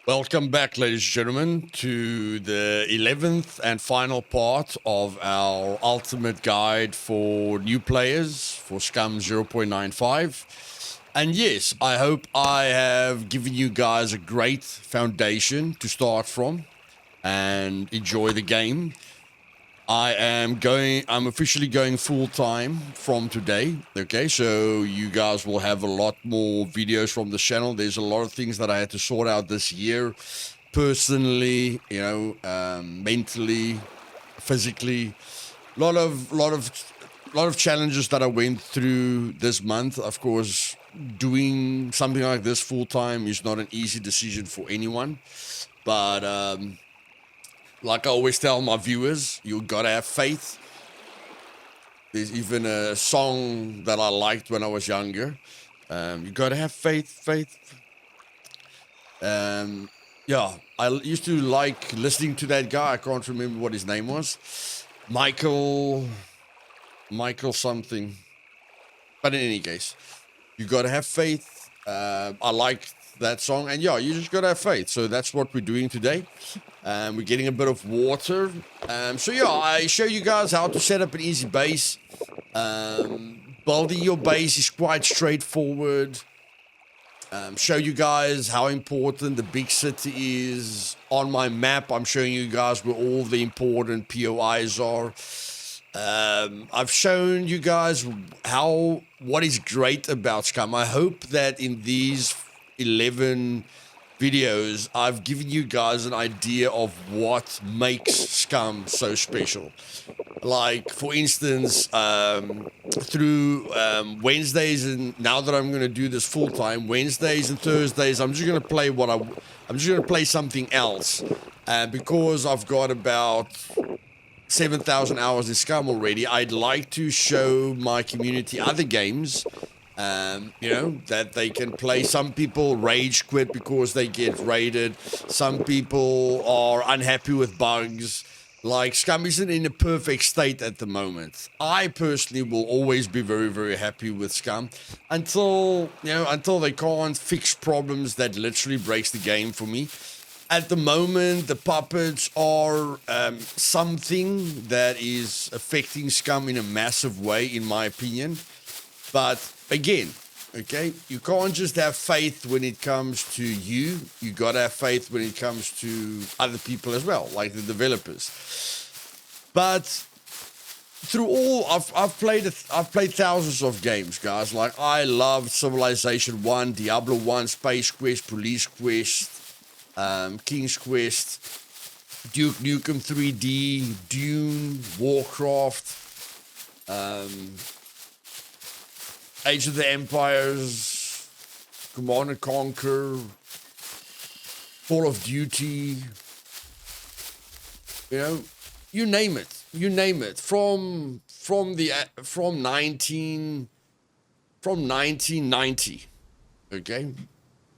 Welcome back, ladies and gentlemen, to the 11th and final part of our ultimate guide for new players for Scum 0.95. And yes, I hope I have given you guys a great foundation to start from and enjoy the game. I'm officially going full time from today. Okay, so you guys will have a lot more videos from the channel. There's a lot of things that I had to sort out this year, personally, mentally, physically. Lot of challenges that I went through this month. Of course, doing something like this full time is not an easy decision for anyone, but like I always tell my viewers, you gotta have faith. There's even a song that I liked when I was younger. You gotta have faith. Yeah, I used to like listening to that guy. I can't remember what his name was. Michael something. But in any case, you gotta have faith. I like that song, and yeah, you just gotta have faith. So that's what we're doing today. We're getting a bit of water. So yeah, I show you guys how to set up an easy base. Building your base is quite straightforward. Show you guys how important the big city is. On my map, I'm showing you guys where all the important POIs are. I've shown you guys what is great about Scum. I hope that in these 11 videos, I've given you guys an idea of what makes Scum so special. Like, for instance, through Wednesdays, and now that I'm going to do this full time, Wednesdays and Thursdays, I'm just going to play I'm just going to play something else, because I've got about 7,000 hours in Scum already. I'd like to show my community other games, that they can play. Some people rage quit because they get raided. Some people are unhappy with bugs. Like, Scum isn't in a perfect state at the moment. I personally will always be very, very happy with Scum until they can't fix problems that literally breaks the game for me. At the moment, the puppets are something that is affecting Scum in a massive way, in my opinion. But again, okay, you can't just have faith when it comes to you. You gotta have faith when it comes to other people as well, like the developers. But through all, I've played thousands of games, guys. Like, I love Civilization 1, Diablo 1, Space Quest, Police Quest, King's Quest, Duke Nukem 3D, Dune, Warcraft, Age of the Empires, Command & Conquer, Call of Duty, you name it, from 1990, okay?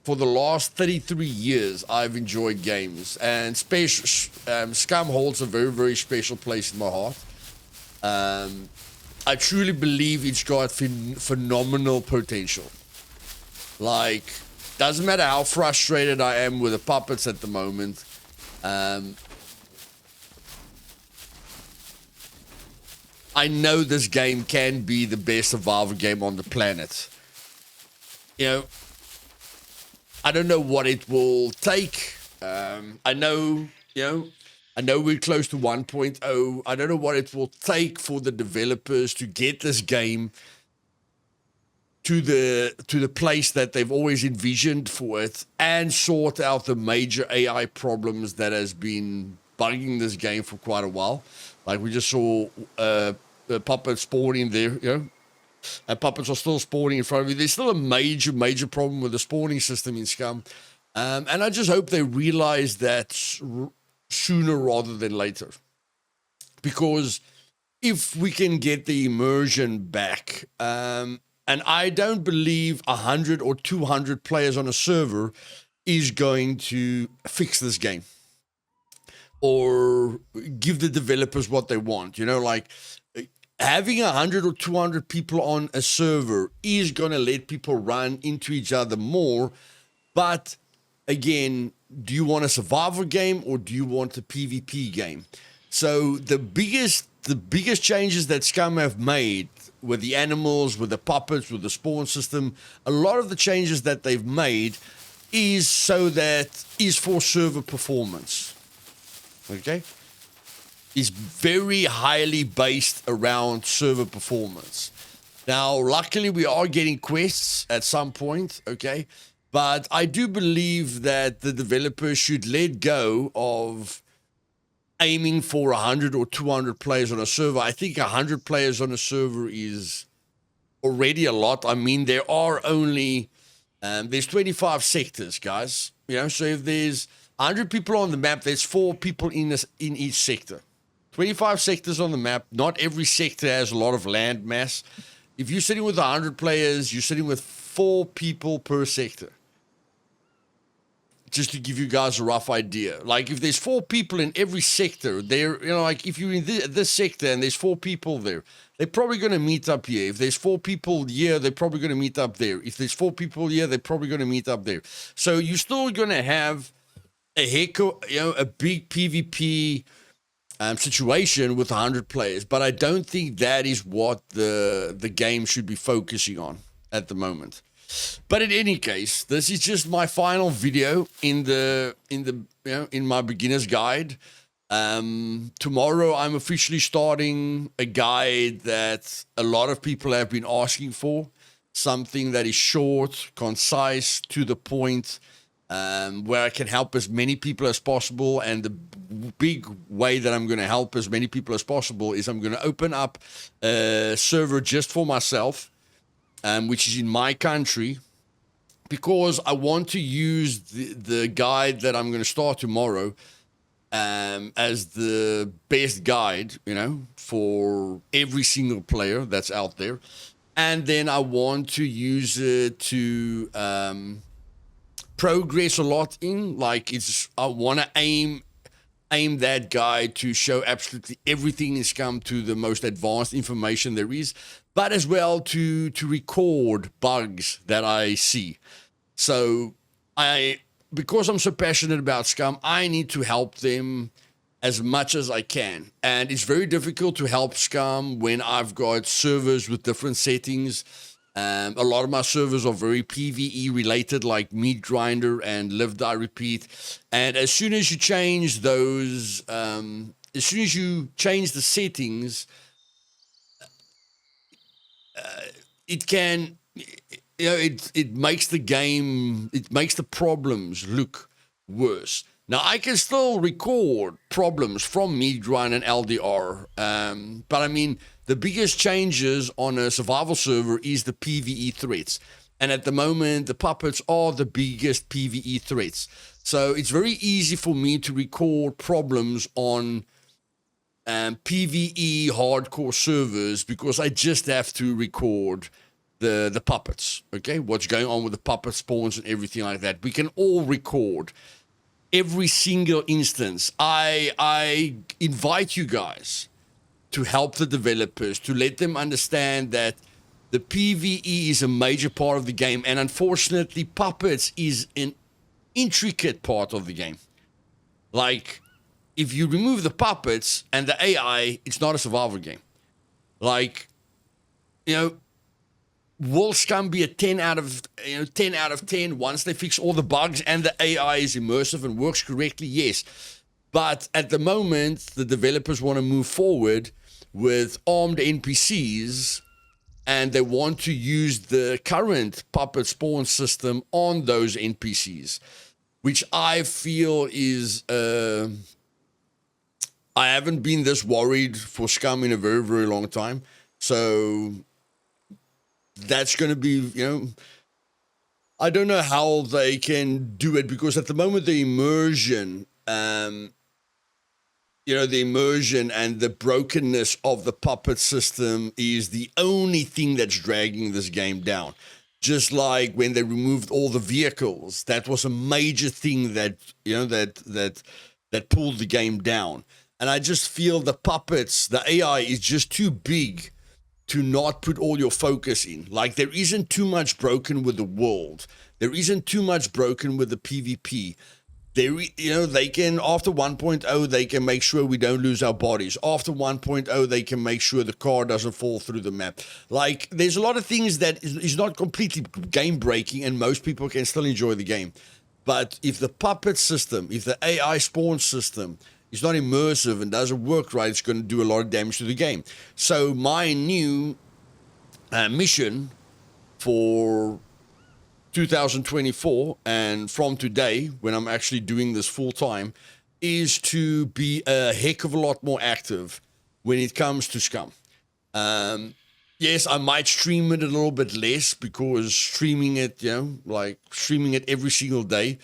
For the last 33 years, I've enjoyed games, and Scum holds a very, very special place in my heart. I truly believe it's got phenomenal potential. Like, doesn't matter how frustrated I am with the puppets at the moment. I know this game can be the best survival game on the planet. I don't know what it will take. I know we're close to 1.0. I don't know what it will take for the developers to get this game to the place that they've always envisioned for it, and sort out the major AI problems that has been bugging this game for quite a while. Like, we just saw the puppets spawning there, and puppets are still spawning in front of you. There's still a major problem with the spawning system in Scum. And I just hope they realize that sooner rather than later. Because if we can get the immersion back, and I don't believe 100 or 200 players on a server is going to fix this game or give the developers what they want. Like, having 100 or 200 people on a server is going to let people run into each other more. But again, do you want a survival game or do you want a PvP game? So the biggest changes that Scum have made with the animals, with the puppets, with the spawn system, a lot of the changes that they've made is for server performance. Okay? Is very highly based around server performance. Now, luckily, we are getting quests at some point, okay? But I do believe that the developers should let go of aiming for 100 or 200 players on a server. I think 100 players on a server is already a lot. I mean, there are only, there's 25 sectors, guys. You know, so if there's 100 people on the map, there's 4 people in each sector. 25 sectors on the map. Not every sector has a lot of land mass. If you're sitting with 100 players, you're sitting with 4 people per sector. Just to give you guys a rough idea. Like, if there's 4 people in every sector, they're, you know, like, if you're in this sector and there's 4 people there, they're probably going to meet up here. If there's 4 people here, they're probably going to meet up there. If there's 4 people here, they're probably going to meet up there. So you're still going to have a big PvP situation with 100 players, but I don't think that is what the game should be focusing on at the moment. But in any case, this is just my final video in my beginner's guide. Tomorrow I'm officially starting a guide that a lot of people have been asking for, something that is short, concise, to the point, where I can help as many people as possible. And the big way that I'm going to help as many people as possible is I'm going to open up a server just for myself, which is in my country, because I want to use the guide that I'm going to start tomorrow as the best guide, you know, for every single player that's out there. And then I want to use it to progress a lot in, like, I want to aim that guide to show absolutely everything in Scum to the most advanced information there is, but as well to record bugs that I see. So because I'm so passionate about Scum, I need to help them as much as I can. And it's very difficult to help Scum when I've got servers with different settings. A lot of my servers are very PvE related, like Meat Grinder and Live Die Repeat. And as soon as you change those, as soon as you change the settings, it can, you know, it makes the game, it makes the problems look worse. Now, I can still record problems from Meat Grind and LDR, but I mean, the biggest changes on a survival server is the PvE threats. And at the moment, the puppets are the biggest PvE threats. So it's very easy for me to record problems on PvE hardcore servers because I just have to record the puppets, okay? What's going on with the puppet spawns and everything like that. We can all record every single instance. I invite you guys to help the developers, to let them understand that the PvE is a major part of the game, and unfortunately, puppets is an intricate part of the game. Like, if you remove the puppets and the AI, it's not a survival game. Like, you know, will Scum be a 10 out of 10 once they fix all the bugs and the AI is immersive and works correctly? Yes. But at the moment, the developers want to move forward with armed NPCs, and they want to use the current puppet spawn system on those NPCs, which I feel is... I haven't been this worried for Scum in a very, very long time. So that's going to be, you know... I don't know how they can do it, because at the moment the immersion... the immersion and the brokenness of the puppet system is the only thing that's dragging this game down. Just like when they removed all the vehicles, that was a major thing that, that pulled the game down. And I just feel the puppets, the AI is just too big to not put all your focus in. Like, there isn't too much broken with the world. There isn't too much broken with the PvP. They can, after 1.0, they can make sure we don't lose our bodies. After 1.0, they can make sure the car doesn't fall through the map. Like, there's a lot of things that is not completely game breaking, and most people can still enjoy the game. But if the puppet system, if the AI spawn system is not immersive and doesn't work right, it's going to do a lot of damage to the game. So my new mission for 2024 and from today, when I'm actually doing this full time, is to be a heck of a lot more active when it comes to Scum. Yes, I might stream it a little bit less, because streaming it, streaming it every single day,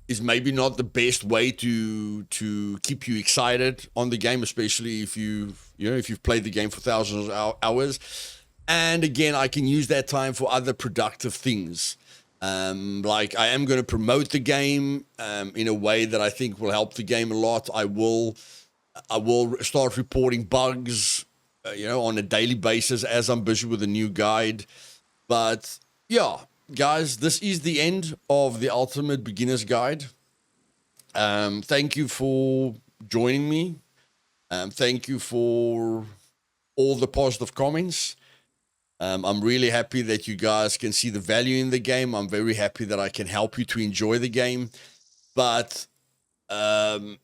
is maybe not the best way to keep you excited on the game, especially if you've played the game for thousands of hours. And again, I can use that time for other productive things. Like, I am going to promote the game in a way that I think will help the game a lot. I will start reporting bugs, on a daily basis as I'm busy with a new guide. But yeah, guys, this is the end of the Ultimate Beginner's Guide. Thank you for joining me. Thank you for all the positive comments. I'm really happy that you guys can see the value in the game. I'm very happy that I can help you to enjoy the game. But to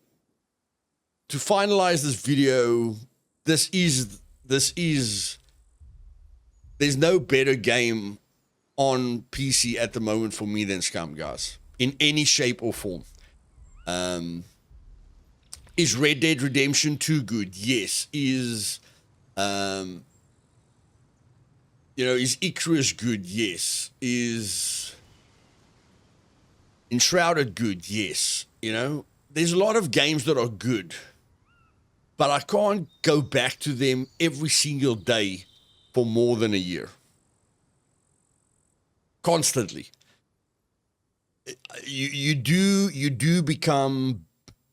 finalize this video, there's no better game on PC at the moment for me than Scum, guys, in any shape or form. Is Red Dead Redemption 2 good? Yes. Is Icarus good? Yes. Is Enshrouded good? Yes. There's a lot of games that are good, but I can't go back to them every single day for more than a year. Constantly. You do become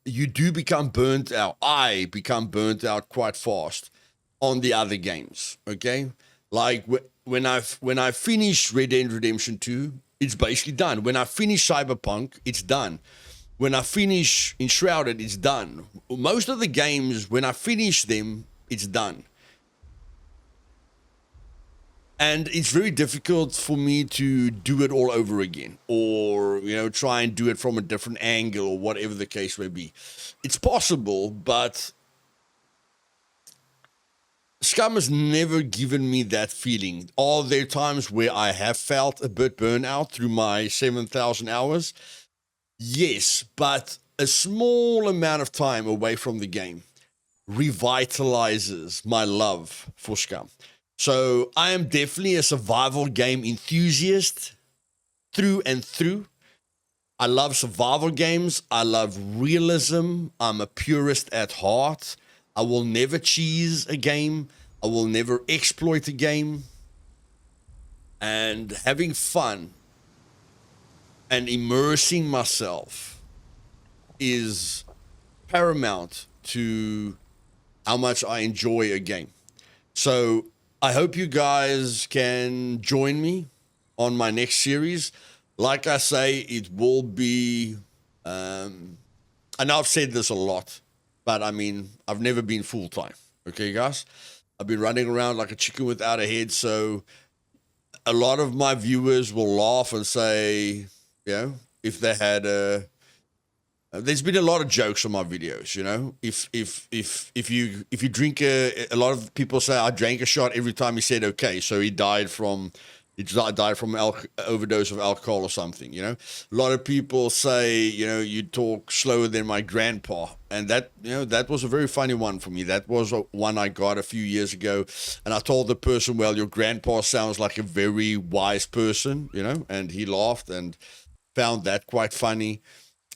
burnt out. I become burnt out quite fast on the other games. Okay, like when I finish Red Dead Redemption 2, it's basically done. When I finish Cyberpunk, it's done. When I finish Enshrouded, it's done. Most of the games, when I finish them, it's done. And it's very difficult for me to do it all over again, or, try and do it from a different angle, or whatever the case may be. It's possible, but Scum has never given me that feeling. Are there times where I have felt a bit burnout through my 7,000 hours? Yes, but a small amount of time away from the game revitalizes my love for Scum. So I am definitely a survival game enthusiast through and through. I love survival games. I love realism. I'm a purist at heart. I will never cheese a game. I will never exploit a game. And having fun and immersing myself is paramount to how much I enjoy a game. So I hope you guys can join me on my next series. Like I say, it will be, I know I've said this a lot, but I mean, I've never been full-time. Okay, guys? I've been running around like a chicken without a head. So a lot of my viewers will laugh and say, if they had there's been a lot of jokes on my videos, if you drink a lot of people say I drank a shot every time he said okay, so he died from overdose of alcohol or something. A lot of people say you talk slower than my grandpa, and that was a very funny one for me. That was one I got a few years ago, and I told the person, well, your grandpa sounds like a very wise person, and he laughed and found that quite funny.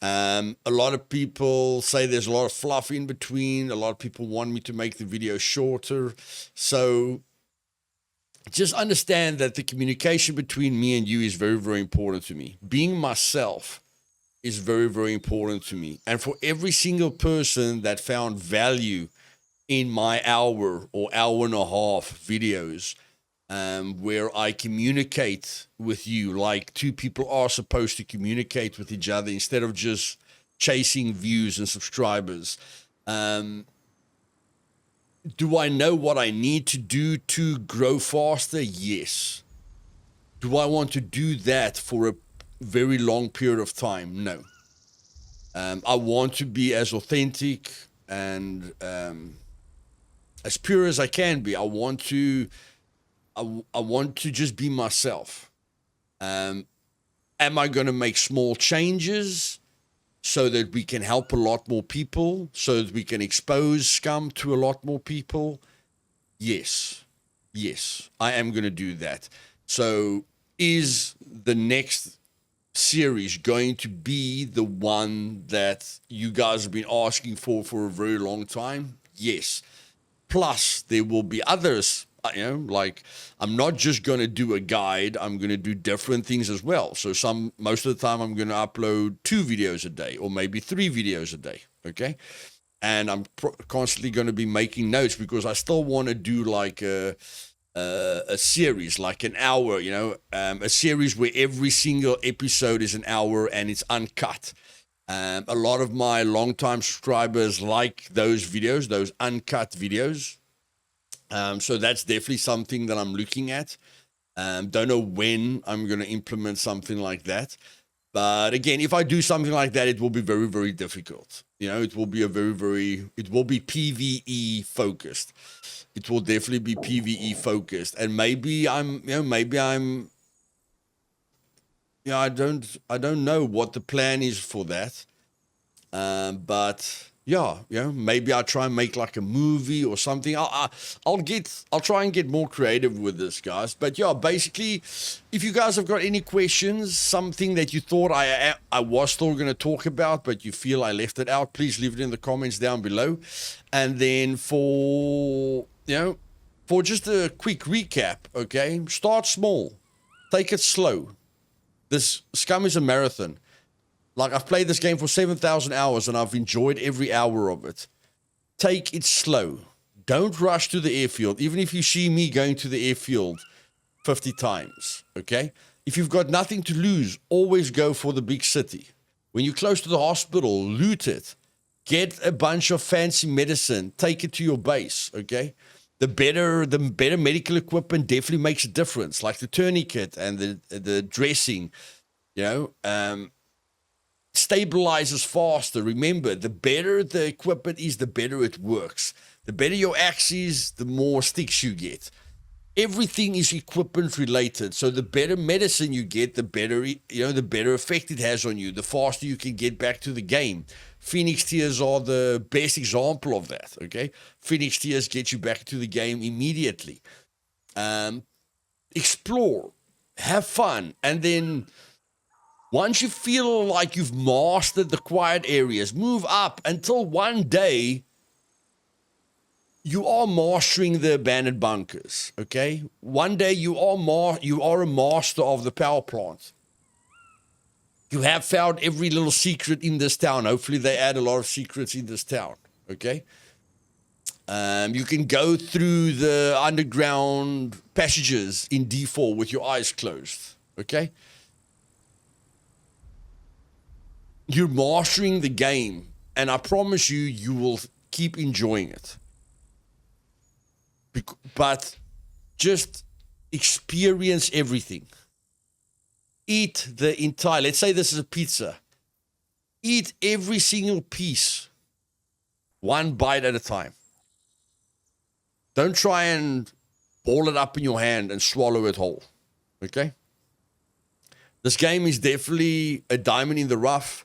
A lot of people say there's a lot of fluff in between. A lot of people want me to make the video shorter. So just understand that the communication between me and you is very, very important to me. Being myself is very, very important to me. And for every single person that found value in my hour or hour and a half videos, where I communicate with you like two people are supposed to communicate with each other instead of just chasing views and subscribers. Do I know what I need to do to grow faster? Yes. Do I want to do that for a very long period of time? No. I want to be as authentic and as pure as I can be. I want to just be myself. Am I going to make small changes so that we can help a lot more people, so that we can expose Scum to a lot more people? Yes, I am going to do that. So is the next series going to be the one that you guys have been asking for a very long time? Yes. Plus, there will be others, like I'm not just going to do a guide. I'm going to do different things as well. So most of the time I'm going to upload 2 videos a day or maybe 3 videos a day. Okay. And I'm constantly going to be making notes because I still want to do like a series, like an hour, a series where every single episode is an hour and it's uncut. A lot of my longtime subscribers like those videos, those uncut videos. So that's definitely something that I'm looking at. Don't know when I'm going to implement something like that. But again, if I do something like that, it will be very, very difficult. It will be it will be PvE focused. It will definitely be PvE focused. And maybe I don't know what the plan is for that. But maybe I'll try and make like a movie or something. I'll try and get more creative with this, guys. But basically, if you guys have got any questions, something that you thought I was still going to talk about, but you feel I left it out, please leave it in the comments down below. And then for just a quick recap, okay, start small, take it slow. This Scum is a marathon. Like, I've played this game for 7,000 hours and I've enjoyed every hour of it. Take it slow. Don't rush to the airfield, even if you see me going to the airfield 50 times, okay? If you've got nothing to lose, always go for the big city. When you're close to the hospital, loot it. Get a bunch of fancy medicine. Take it to your base, okay? The better medical equipment definitely makes a difference, like the tourniquet and the dressing, stabilizes faster. Remember, the better the equipment is, the better it works. The better your axe is, the more sticks you get. Everything is equipment related. So the better medicine you get, the better effect it has on you, the faster you can get back to the game. Phoenix Tears are the best example of that, okay? Phoenix Tears get you back to the game immediately. Explore, have fun, and then once you feel like you've mastered the quiet areas, move up until one day you are mastering the abandoned bunkers, okay? One day you are a master of the power plant. You have found every little secret in this town. Hopefully they add a lot of secrets in this town, okay? You can go through the underground passages in D4 with your eyes closed, okay? You're mastering the game, and I promise you will keep enjoying it. But just experience everything. Eat the entire, let's say this is a pizza. Eat every single piece, one bite at a time. Don't try and ball it up in your hand and swallow it whole, okay? This game is definitely a diamond in the rough.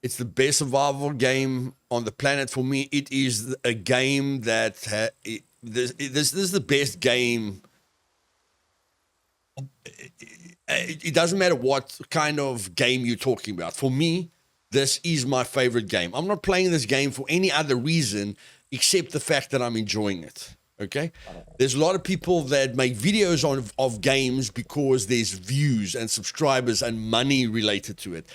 It's the best survival game on the planet for me. It is a game that this is the best game. It doesn't matter what kind of game you're talking about. For me, this is my favorite game. I'm not playing this game for any other reason except the fact that I'm enjoying it. Okay? There's a lot of people that make videos of games because there's views and subscribers and money related to it.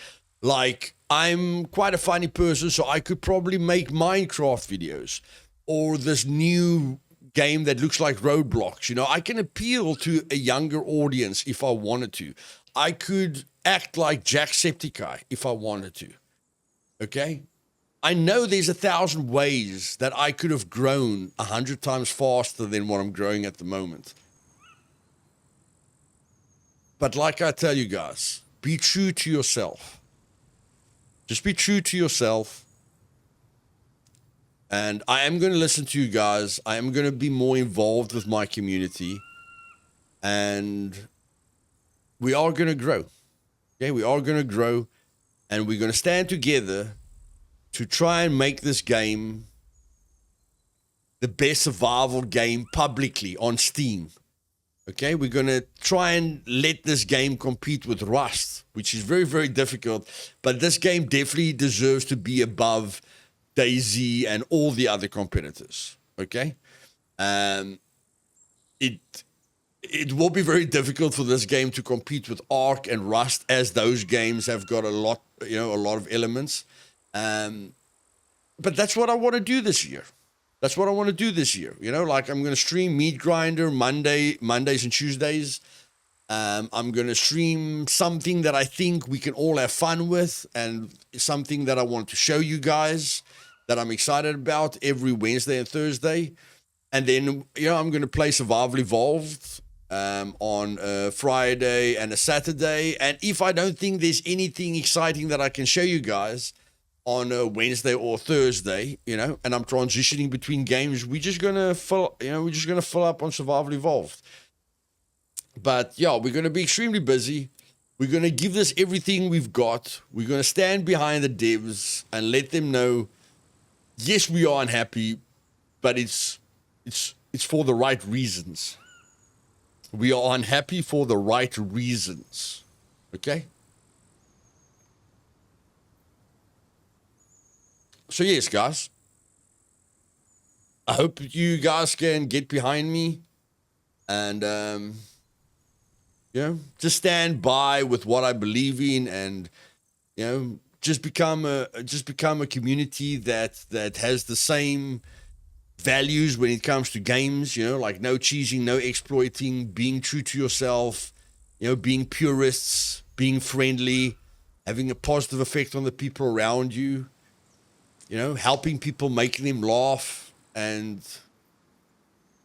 Like, I'm quite a funny person, so I could probably make Minecraft videos or this new game that looks like Roadblocks. You know, I can appeal to a younger audience if I wanted to. I could act like Jacksepticeye if I wanted to. Okay? I know there's 1,000 ways that I could have grown 100 times faster than what I'm growing at the moment. But like I tell you guys, be true to yourself. Just be true to yourself. And I am going to listen to you guys. I am going to be more involved with my community. And we are going to grow. Okay, we are going to grow. And we're going to stand together to try and make this game the best survival game publicly on Steam. Okay, we're going to try and let this game compete with Rust, which is very, very difficult. But this game definitely deserves to be above DayZ and all the other competitors. Okay, it will be very difficult for this game to compete with Ark and Rust, as those games have got a lot of elements. But that's what I want to do this year. That's what I want to do this year. You know, like I'm going to stream Meat Grinder Mondays and Tuesdays. I'm going to stream something that I think we can all have fun with, and something that I want to show you guys that I'm excited about every Wednesday and Thursday. And then, I'm going to play Survival Evolved on a Friday and a Saturday. And if I don't think there's anything exciting that I can show you guys on a Wednesday or Thursday, and I'm transitioning between games, we're just gonna fill up on Survival Evolved. But yeah, we're gonna be extremely busy. We're gonna give this everything we've got. We're gonna stand behind the devs and let them know, yes, we are unhappy, but it's for the right reasons. We are unhappy for the right reasons. Okay? So yes, guys, I hope you guys can get behind me and, just stand by with what I believe in, and, just become a community that has the same values when it comes to games, like no cheating, no exploiting, being true to yourself, being purists, being friendly, having a positive effect on the people around you. Helping people, making them laugh, and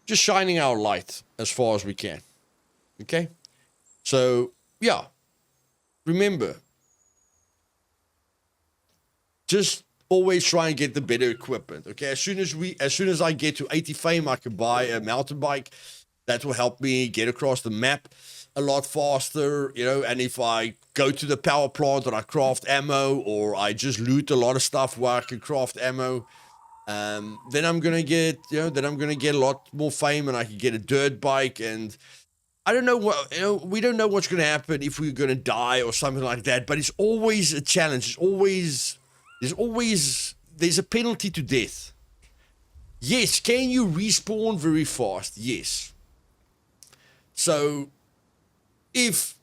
just shining our light as far as we can. Okay? So, yeah. Remember, just always try and get the better equipment. Okay? As soon as I get to 80 fame, I can buy a mountain bike. That will help me get across the map a lot faster, and if I go to the power plant and I craft ammo, or I just loot a lot of stuff where I can craft ammo, then I'm going to get, a lot more fame, and I can get a dirt bike. And I don't know what, we don't know what's going to happen if we're going to die or something like that, but it's always a challenge. There's a penalty to death. Yes. Can you respawn very fast? Yes. So, if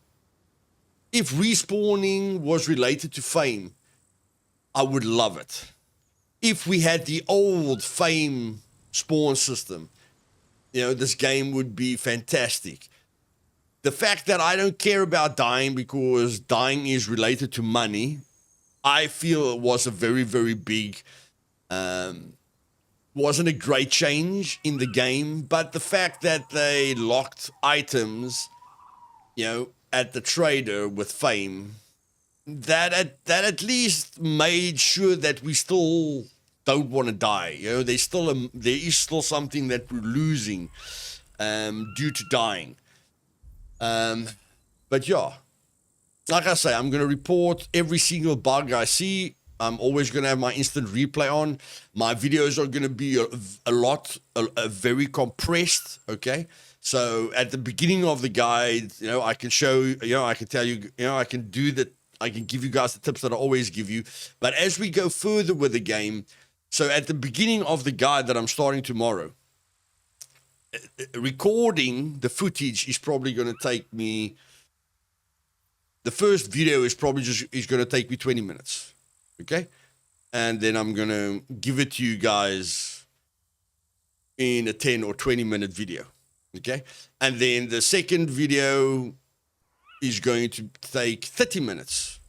respawning was related to fame, I would love it. If we had the old fame spawn system, this game would be fantastic. The fact that I don't care about dying because dying is related to money, I feel it was a very, very big, wasn't a great change in the game, but the fact that they locked items, at the trader with fame, that at least made sure that we still don't want to die. There is still something that we're losing due to dying. But yeah, like I say, I'm going to report every single bug I see. I'm always going to have my instant replay on. My videos are going to be a very compressed, okay? So at the beginning of the guide, I can show, I can tell you, I can do that. I can give you guys the tips that I always give you. But as we go further with the game, so at the beginning of the guide that I'm starting tomorrow, recording the footage is probably going to take me, the first video is probably is going to take me 20 minutes. Okay? And then I'm going to give it to you guys, in a 10 or 20 minute video. Okay. And then the second video is going to take 30 minutes.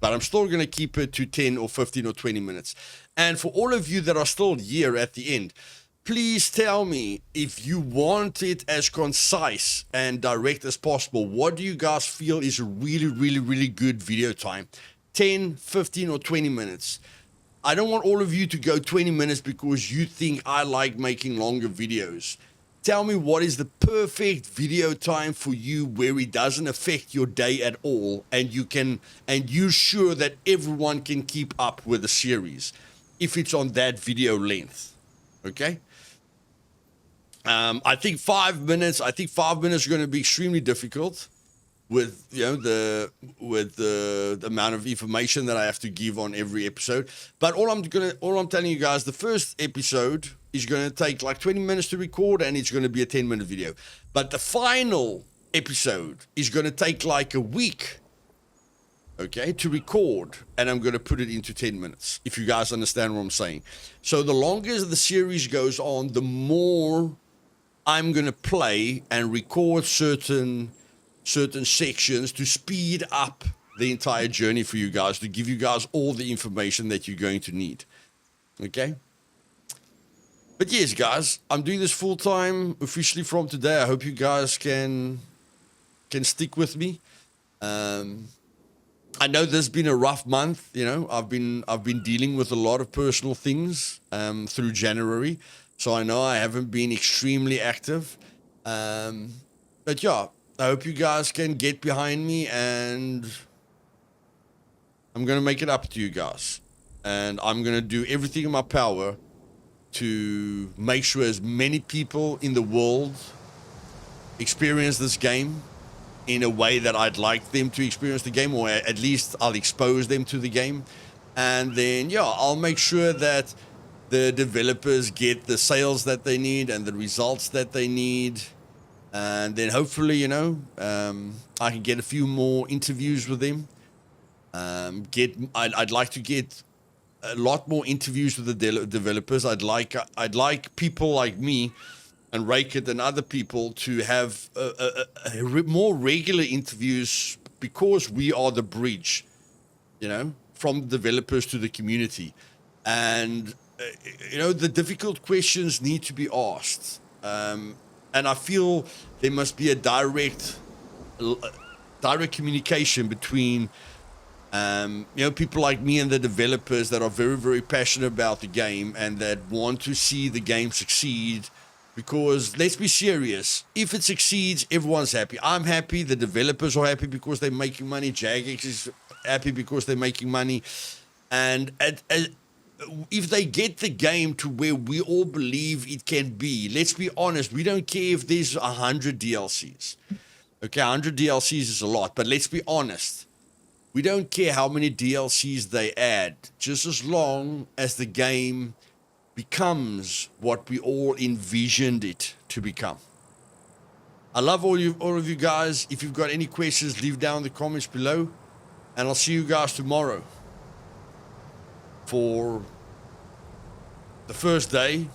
But I'm still going to keep it to 10 or 15 or 20 minutes. And for all of you that are still here at the end, please tell me if you want it as concise and direct as possible. What do you guys feel is a really, really, really good video time? 10, 15, or 20 minutes. I don't want all of you to go 20 minutes because you think I like making longer videos. Tell me what is the perfect video time for you where it doesn't affect your day at all, and you're sure that everyone can keep up with the series if it's on that video length. Okay? I think 5 minutes. I think 5 minutes are going to be extremely difficult with the amount of information that I have to give on every episode. But all I'm telling you guys, the first episode is going to take like 20 minutes to record, and it's going to be a 10-minute video. But the final episode is going to take like a week, okay, to record, and I'm going to put it into 10 minutes, if you guys understand what I'm saying. So the longer the series goes on, the more I'm going to play and record certain sections to speed up the entire journey for you guys, to give you guys all the information that you're going to need. Okay? But yes, guys, I'm doing this full-time officially from today. I hope you guys can stick with me. I know this has been a rough month. I've been dealing with a lot of personal things through January, so I know I haven't been extremely active. But yeah, I hope you guys can get behind me, and I'm gonna make it up to you guys, and I'm gonna do everything in my power to make sure as many people in the world experience this game in a way that I'd like them to experience the game, or at least I'll expose them to the game. And then, yeah, I'll make sure that the developers get the sales that they need and the results that they need. And then hopefully, I can get a few more interviews with them. I'd like to get a lot more interviews with the developers. I'd like people like me and Rakit and other people to have more regular interviews, because we are the bridge, from the developers to the community. And, the difficult questions need to be asked. And I feel there must be a direct communication between people like me and the developers that are very, very passionate about the game and that want to see the game succeed. Because let's be serious, if it succeeds, everyone's happy. I'm happy, the developers are happy because they're making money, Jagex is happy because they're making money. And if they get the game to where we all believe it can be, let's be honest, we don't care if there's 100 DLCs. Okay, 100 DLCs is a lot, but let's be honest. We don't care how many DLCs they add, just as long as the game becomes what we all envisioned it to become. I love all of you guys. If you've got any questions, leave down in the comments below, and I'll see you guys tomorrow for the first day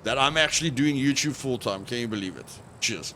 that I'm actually doing YouTube full-time. Can you believe it? Cheers.